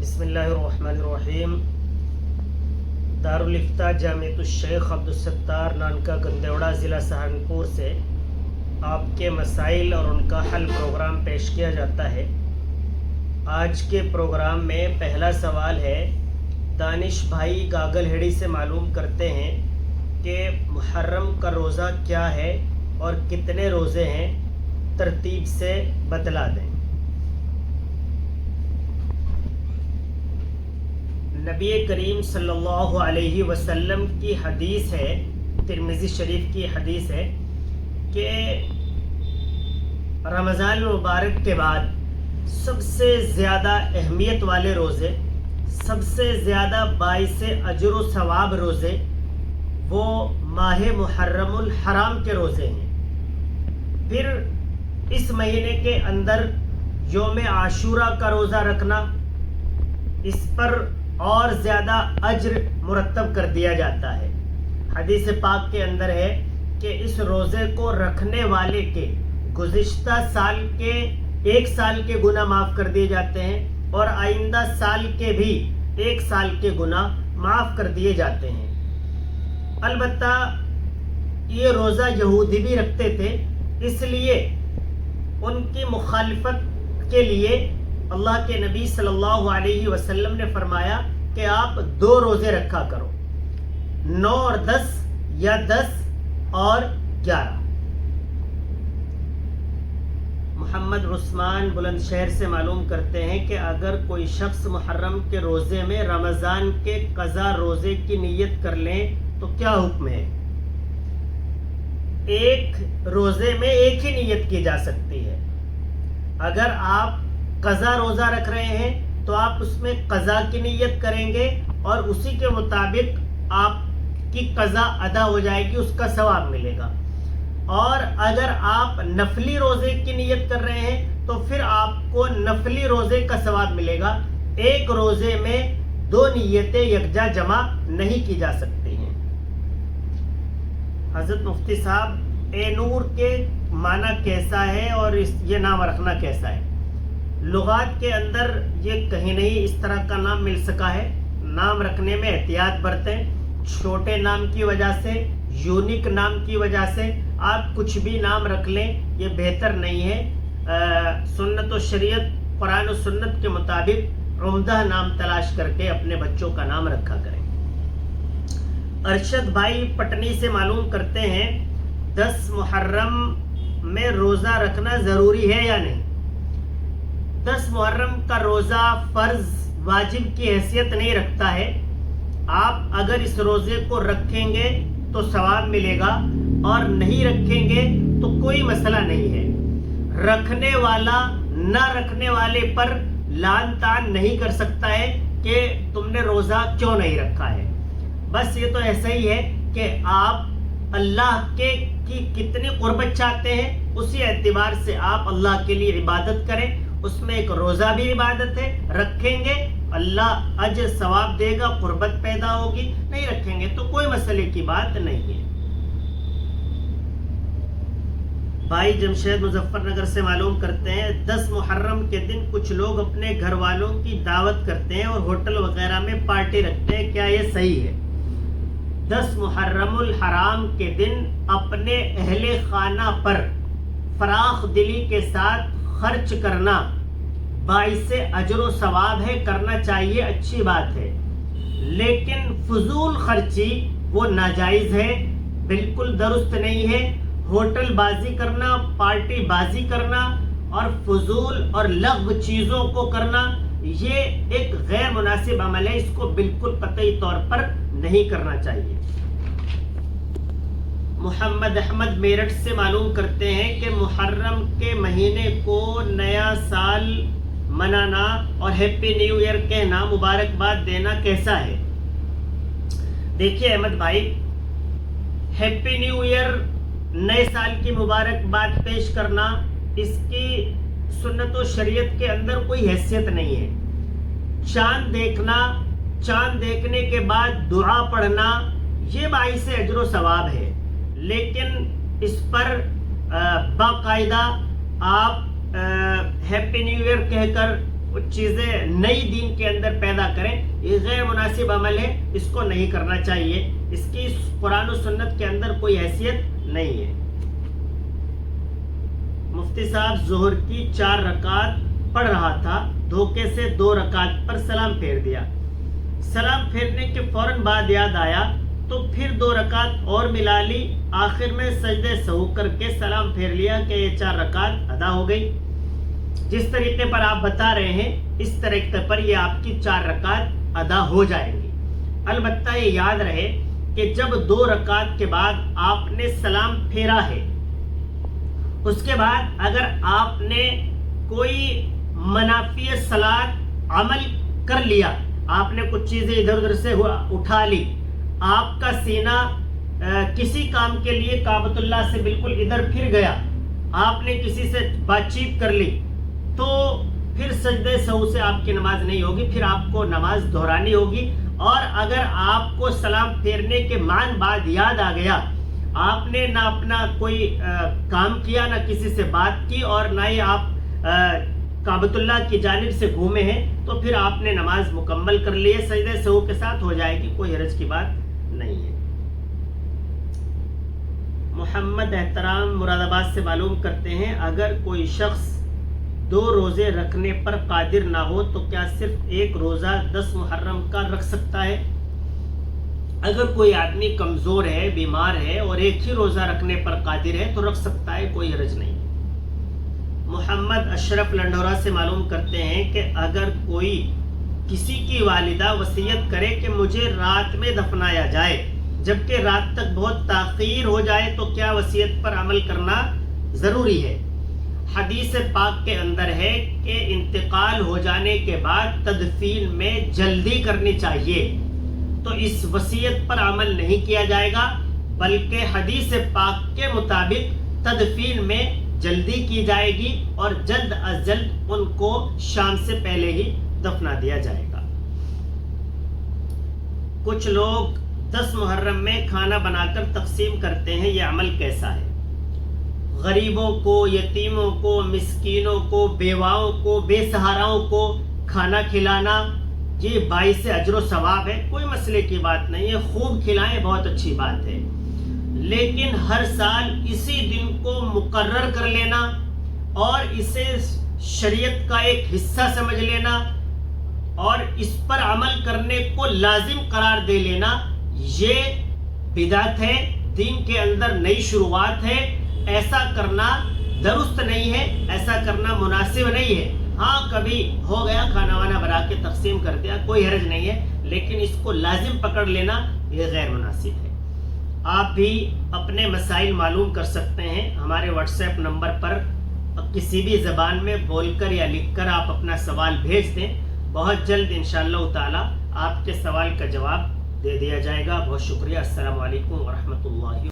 بسم اللہ الرحمن الرحیم۔ دارالفتہ جامعۃ الشیخ عبدالستار نانکا گندیوڑا ضلع سہارنپور سے آپ کے مسائل اور ان کا حل پروگرام پیش کیا جاتا ہے۔ آج کے پروگرام میں پہلا سوال ہے، دانش بھائی گاگل ہیڑی سے معلوم کرتے ہیں کہ محرم کا روزہ کیا ہے اور کتنے روزے ہیں، ترتیب سے بتلا دیں۔ نبی کریم صلی اللہ علیہ وسلم کی حدیث ہے، ترمذی شریف کی حدیث ہے کہ رمضان مبارک کے بعد سب سے زیادہ اہمیت والے روزے، سب سے زیادہ باعث اجر و ثواب روزے وہ ماہ محرم الحرام کے روزے ہیں۔ پھر اس مہینے کے اندر یوم عاشورہ کا روزہ رکھنا، اس پر اور زیادہ اجر مرتب کر دیا جاتا ہے۔ حدیث پاک کے اندر ہے کہ اس روزے کو رکھنے والے کے گزشتہ سال کے 1 سال کے گناہ معاف کر دیے جاتے ہیں اور آئندہ سال کے بھی 1 سال کے گناہ معاف کر دیے جاتے ہیں۔ البتہ یہ روزہ یہودی بھی رکھتے تھے، اس لیے ان کی مخالفت کے لیے اللہ کے نبی صلی اللہ علیہ وسلم نے فرمایا کہ آپ 2 روزے رکھا کرو، 9 اور 10 یا 10 اور 11۔ محمد عثمان بلند شہر سے معلوم کرتے ہیں کہ اگر کوئی شخص محرم کے روزے میں رمضان کے قضا روزے کی نیت کر لیں تو کیا حکم ہے؟ ایک روزے میں ایک ہی نیت کی جا سکتی ہے۔ اگر آپ قضا روزہ رکھ رہے ہیں تو آپ اس میں قضا کی نیت کریں گے اور اسی کے مطابق آپ کی قضا ادا ہو جائے گی، اس کا ثواب ملے گا۔ اور اگر آپ نفلی روزے کی نیت کر رہے ہیں تو پھر آپ کو نفلی روزے کا ثواب ملے گا۔ ایک روزے میں 2 نیتیں یکجا جمع نہیں کی جا سکتی ہیں۔ حضرت مفتی صاحب، اے نور کے معنی کیسا ہے اور یہ نام رکھنا کیسا ہے؟ لغات کے اندر یہ کہیں نہیں اس طرح کا نام مل سکا ہے۔ نام رکھنے میں احتیاط برتیں، چھوٹے نام کی وجہ سے، یونیک نام کی وجہ سے آپ کچھ بھی نام رکھ لیں، یہ بہتر نہیں ہے۔ سنت و شریعت، قرآن و سنت کے مطابق عمدہ نام تلاش کر کے اپنے بچوں کا نام رکھا کریں۔ ارشد بھائی پٹنی سے معلوم کرتے ہیں 10 محرم میں روزہ رکھنا ضروری ہے یا نہیں؟ 10 محرم کا روزہ فرض واجب کی حیثیت نہیں رکھتا ہے۔ آپ اگر اس روزے کو رکھیں گے تو ثواب ملے گا اور نہیں رکھیں گے تو کوئی مسئلہ نہیں ہے۔ رکھنے والا نہ رکھنے والے پر لعن طعن نہیں کر سکتا ہے کہ تم نے روزہ کیوں نہیں رکھا ہے۔ بس یہ تو ایسا ہی ہے کہ آپ اللہ کی کتنی قربت چاہتے ہیں، اسی اعتبار سے آپ اللہ کے لیے عبادت کریں۔ اس میں ایک روزہ بھی عبادت ہے، رکھیں گے اللہ اجر ثواب دے گا، قربت پیدا ہوگی، نہیں رکھیں گے تو کوئی مسئلے کی بات نہیں ہے۔ بھائی جمشید مظفر نگر سے معلوم کرتے ہیں 10 محرم کے دن کچھ لوگ اپنے گھر والوں کی دعوت کرتے ہیں اور ہوٹل وغیرہ میں پارٹی رکھتے ہیں، کیا یہ صحیح ہے؟ 10 محرم الحرام کے دن اپنے اہل خانہ پر فراخ دلی کے ساتھ خرچ کرنا باعث اجر و ثواب ہے، کرنا چاہیے، اچھی بات ہے، لیکن فضول خرچی وہ ناجائز ہے، بالکل درست نہیں ہے۔ ہوٹل بازی کرنا، پارٹی بازی کرنا اور فضول اور لغو چیزوں کو کرنا یہ ایک غیر مناسب عمل ہے، اس کو بالکل قطعی طور پر نہیں کرنا چاہیے۔ محمد احمد میرٹھ سے معلوم کرتے ہیں کہ محرم کے مہینے کو نیا سال منانا اور ہیپی نیو ایئر کہنا، مبارکباد دینا کیسا ہے؟ دیکھیے احمد بھائی، ہیپی نیو ایئر، نئے سال کی مبارکباد پیش کرنا، اس کی سنت و شریعت کے اندر کوئی حیثیت نہیں ہے۔ چاند دیکھنا، چاند دیکھنے کے بعد دعا پڑھنا یہ باعث اجر و ثواب ہے، لیکن اس پر باقاعدہ آپ ہیپی نیو ایئر کہہ کر وہ چیزیں نئی دین کے اندر پیدا کریں، یہ غیر مناسب عمل ہے، اس کو نہیں کرنا چاہیے، اس کی قرآن و سنت کے اندر کوئی حیثیت نہیں ہے۔ مفتی صاحب ظہر کی 4 رکعت پڑھ رہا تھا، دھوکے سے 2 رکعت پر سلام پھیر دیا، سلام پھیرنے کے فوراً بعد یاد آیا تو پھر 2 رکعت اور ملا لی، آخر میں سجدے سہو کر کے سلام پھیر لیا کہ یہ 4 رکعت ادا ہو گئی۔ جس طریقے پر آپ بتا رہے ہیں اس طریقے پر یہ آپ کی 4 رکعت ادا ہو جائیں گی۔ البتہ یہ یاد رہے کہ جب 2 رکعت کے بعد آپ نے سلام پھیرا ہے، اس کے بعد اگر آپ نے کوئی منافی صلاۃ عمل کر لیا، آپ نے کچھ چیزیں ادھر ادھر سے اٹھا لی، آپ کا سینہ کسی کام کے لیے کعبۃ اللہ سے بالکل ادھر پھر گیا، آپ نے کسی سے بات چیت کر لی، تو پھر سجدے سہو سے آپ کی نماز نہیں ہوگی، پھر آپ کو نماز دہرانی ہوگی۔ اور اگر آپ کو سلام پھیرنے کے مان بعد یاد آ گیا، آپ نے نہ اپنا کوئی کام کیا، نہ کسی سے بات کی، اور نہ ہی آپ کعبۃ اللہ کی جانب سے گھومے ہیں، تو پھر آپ نے نماز مکمل کر لی ہے، سجدے سہو کے ساتھ ہو جائے گی، کوئی حرج کی بات نہیں ہے۔ محمد احترام مراد آباد سے معلوم کرتے ہیں، اگر کوئی شخص 2 روزے رکھنے پر قادر نہ ہو تو کیا صرف 1 روزہ 10 محرم کا رکھ سکتا ہے؟ اگر کوئی آدمی کمزور ہے، بیمار ہے اور 1 ہی روزہ رکھنے پر قادر ہے تو رکھ سکتا ہے، کوئی حرج نہیں۔ محمد اشرف لنڈورا سے معلوم کرتے ہیں کہ اگر کوئی کسی کی والدہ وصیت کرے کہ مجھے رات میں دفنایا جائے، جبکہ رات تک بہت تاخیر ہو جائے، تو کیا وصیت پر عمل کرنا ضروری ہے؟ حدیث پاک کے اندر ہے کہ انتقال ہو جانے کے بعد تدفین میں جلدی کرنی چاہیے، تو اس وصیت پر عمل نہیں کیا جائے گا، بلکہ حدیث پاک کے مطابق تدفین میں جلدی کی جائے گی اور جلد از جلد ان کو شام سے پہلے ہی دفنا دیا جائے گا۔ کچھ لوگ 10 محرم میں کھانا بنا کر تقسیم کرتے ہیں، یہ عمل کیسا ہے؟ غریبوں کو، یتیموں کو، مسکینوں کو، بیواؤں کو، بے سہاراؤں کو کھانا کھلانا یہ باعث اجر و ثواب ہے، کوئی مسئلے کی بات نہیں ہے، خوب کھلائیں، بہت اچھی بات ہے، لیکن ہر سال اسی دن کو مقرر کر لینا اور اسے شریعت کا ایک حصہ سمجھ لینا اور اس پر عمل کرنے کو لازم قرار دے لینا، یہ بدعت ہے، دین کے اندر نئی شروعات ہے، ایسا کرنا درست نہیں ہے، ایسا کرنا مناسب نہیں ہے۔ ہاں کبھی ہو گیا کھانا وانا بنا کے تقسیم کر دیا، کوئی حرج نہیں ہے، لیکن اس کو لازم پکڑ لینا یہ غیر مناسب ہے۔ آپ بھی اپنے مسائل معلوم کر سکتے ہیں، ہمارے واٹس ایپ نمبر پر کسی بھی زبان میں بول کر یا لکھ کر آپ اپنا سوال بھیج دیں، بہت جلد انشاءاللہ تعالی آپ کے سوال کا جواب دے دیا جائے گا۔ بہت شکریہ، السلام علیکم ورحمۃ اللہ۔